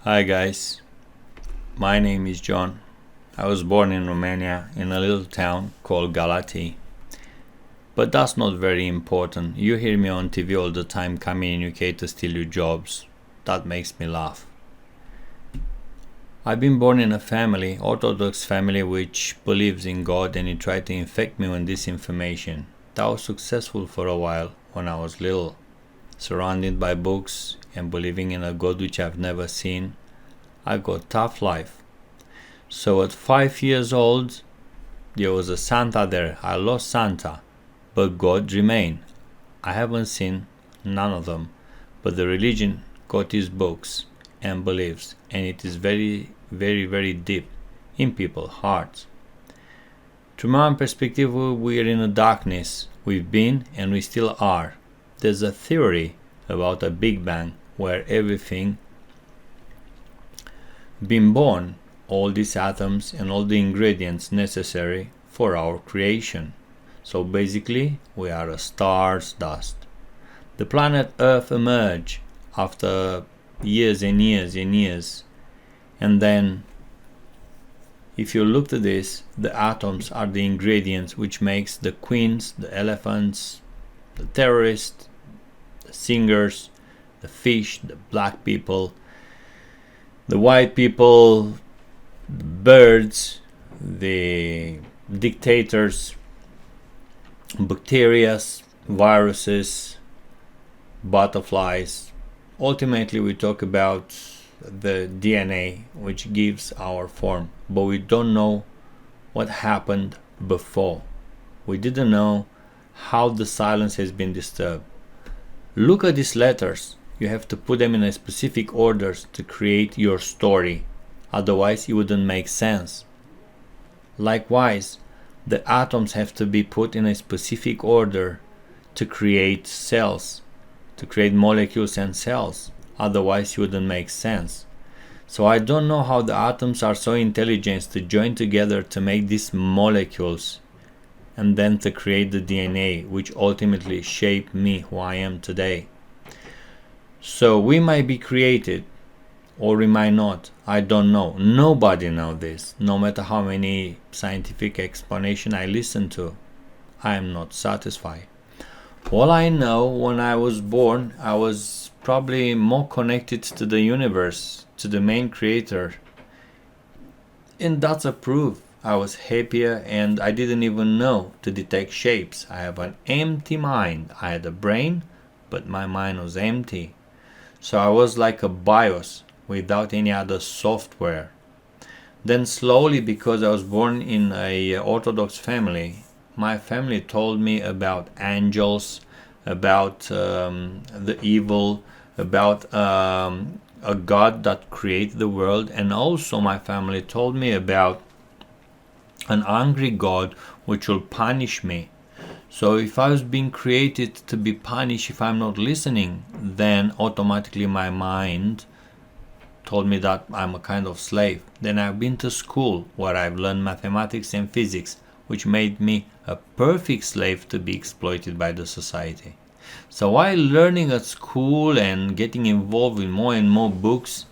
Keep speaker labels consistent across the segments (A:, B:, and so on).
A: Hi guys, my name is John. I was born in Romania in a little town called Galati. But that's not very important. You hear me on TV all the time coming in UK to steal your jobs. That makes me laugh. I've been born in a family, Orthodox family, which believes in God, and it tried to infect me with disinformation. That was successful for a while when I was little. Surrounded by books and believing in a God which I've never seen, I got tough life. So at 5 years old, there was a Santa there. I lost Santa, but God remained. I haven't seen none of them, but the religion got his books and beliefs, and it is very, very, very deep in people's hearts. From my perspective, we are in a darkness. We've been and we still are. There's a theory about a Big Bang where everything been born, all these atoms and all the ingredients necessary for our creation. So basically, we are a star's dust. The planet Earth emerged after years and years and years. And then, if you look at this, the atoms are the ingredients which makes the queens, the elephants, the terrorists, the singers, the fish, the black people, the white people, the birds, the dictators, bacteria, viruses, butterflies. Ultimately, we talk about the DNA, which gives our form, but we don't know what happened before. We didn't know how the silence has been disturbed. Look at these letters. You have to put them in a specific order to create your story. Otherwise, it wouldn't make sense. Likewise, the atoms have to be put in a specific order to create cells, to create molecules and cells. Otherwise, it wouldn't make sense. So I don't know how the atoms are so intelligent to join together to make these molecules and then to create the DNA, which ultimately shaped me who I am today. So we might be created, or we might not. I don't know. Nobody knows this. No matter how many scientific explanation I listen to, I am not satisfied. All I know, when I was born, I was probably more connected to the universe, to the main creator. And that's a proof. I was happier and I didn't even know to detect shapes. I have an empty mind. I had a brain, but my mind was empty. So I was like a BIOS without any other software. Then slowly, because I was born in a Orthodox family, my family told me about angels, about the evil, about a God that created the world, and also my family told me about an angry God which will punish me. So if I was being created to be punished if I'm not listening, then automatically my mind told me that I'm a kind of slave. Then I've been to school where I've learned mathematics and physics, which made me a perfect slave to be exploited by the society. So while learning at school and getting involved with more and more books,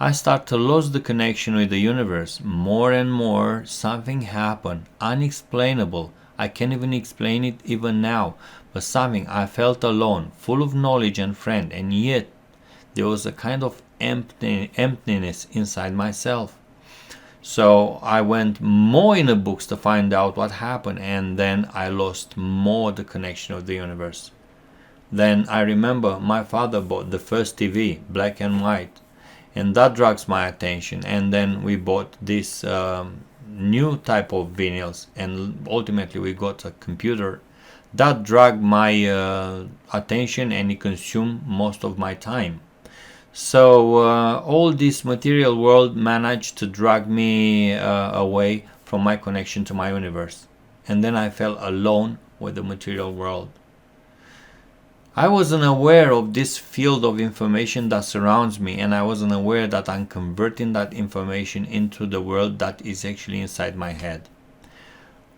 A: I start to lose the connection with the universe. More and more, something happened, unexplainable. I can't even explain it even now, but something. I felt alone, full of knowledge and friend, and yet there was a kind of emptiness inside myself. So I went more in the books to find out what happened, and then I lost more the connection of the universe. Then I remember my father bought the first TV, black and white, and that drags my attention. And then we bought this new type of vinyls, and ultimately we got a computer that dragged my attention, and it consumed most of my time. So all this material world managed to drag me away from my connection to my universe, and then I felt alone with the material world. I wasn't aware of this field of information that surrounds me, and I wasn't aware that I'm converting that information into the world that is actually inside my head.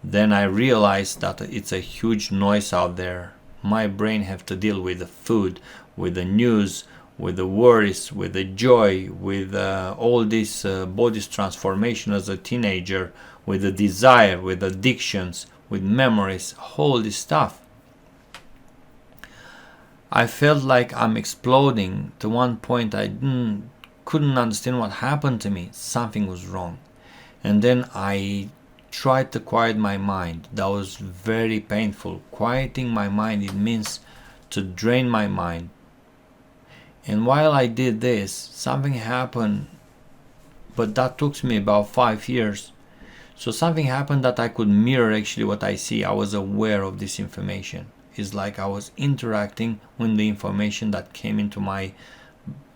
A: Then I realized that it's a huge noise out there. My brain have to deal with the food, with the news, with the worries, with the joy, with all this body's transformation as a teenager, with the desire, with addictions, with memories, all this stuff. I felt like I'm exploding. To one point I couldn't understand what happened to me. Something was wrong. And then I tried to quiet my mind. That was very painful. Quieting my mind, it means to drain my mind. And while I did this, something happened, but that took me about 5 years. So something happened that I could mirror actually what I see. I was aware of this information. It's like I was interacting with the information that came into my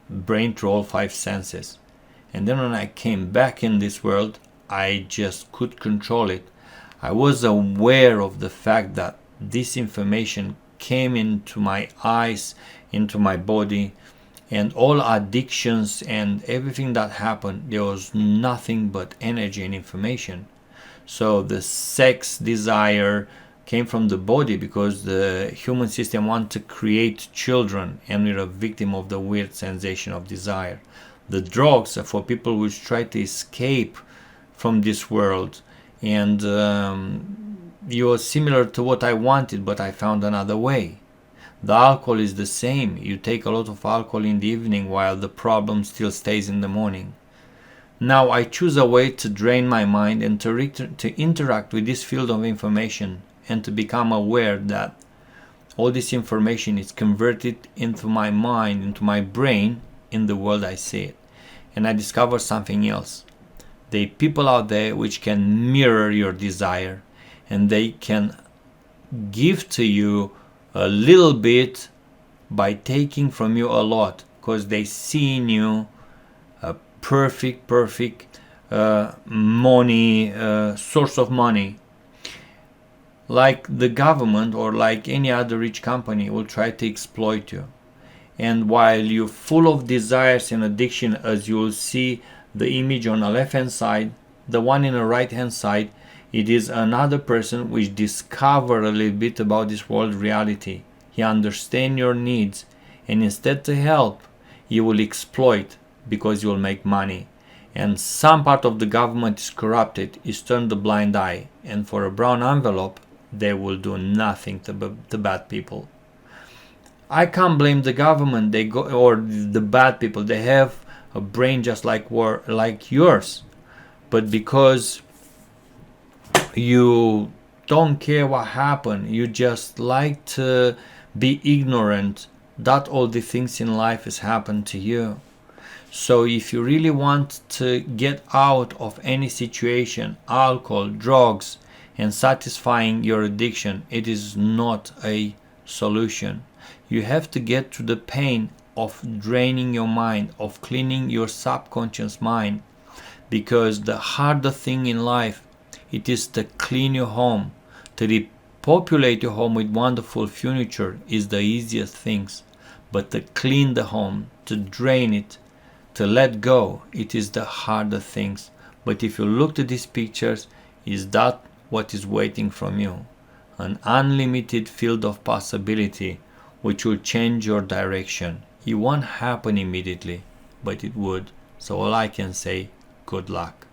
A: brain through all 5 senses. And then when I came back in this world, I just could control it. I was aware of the fact that this information came into my eyes, into my body, and all addictions and everything that happened, there was nothing but energy and information. So the sex desire came from the body because the human system wanted to create children, and we're a victim of the weird sensation of desire. The drugs are for people who try to escape from this world, and it was similar to what I wanted, but I found another way. The alcohol is the same. You take a lot of alcohol in the evening while the problem still stays in the morning. Now I choose a way to drain my mind and to interact with this field of information, and to become aware that all this information is converted into my mind, into my brain, in the world I see it. And I discover something else. There are people out there which can mirror your desire, and they can give to you a little bit by taking from you a lot, because they see in you a perfect money, source of money. Like the government or like any other rich company will try to exploit you. And while you're full of desires and addiction, as you will see the image on the left hand side, the one in the right hand side, it is another person which discover a little bit about this world reality. He understands your needs, and instead to help, he will exploit because you will make money. And some part of the government is corrupted, is turned a blind eye, and for a brown envelope, they will do nothing to bad people. I can't blame the government, or the bad people. They have a brain just like yours, but because you don't care what happened, you just like to be ignorant that all the things in life has happened to you. So if you really want to get out of any situation, alcohol, drugs, and satisfying your addiction, it is not a solution. You have to get to the pain of draining your mind, of cleaning your subconscious mind, because the harder thing in life, it is to clean your home. To repopulate your home with wonderful furniture is the easiest things, but to clean the home, to drain it, to let go, it is the harder things. But if you look at these pictures, is that what is waiting from you? An unlimited field of possibility which will change your direction. It won't happen immediately, but it would. So all I can say, good luck.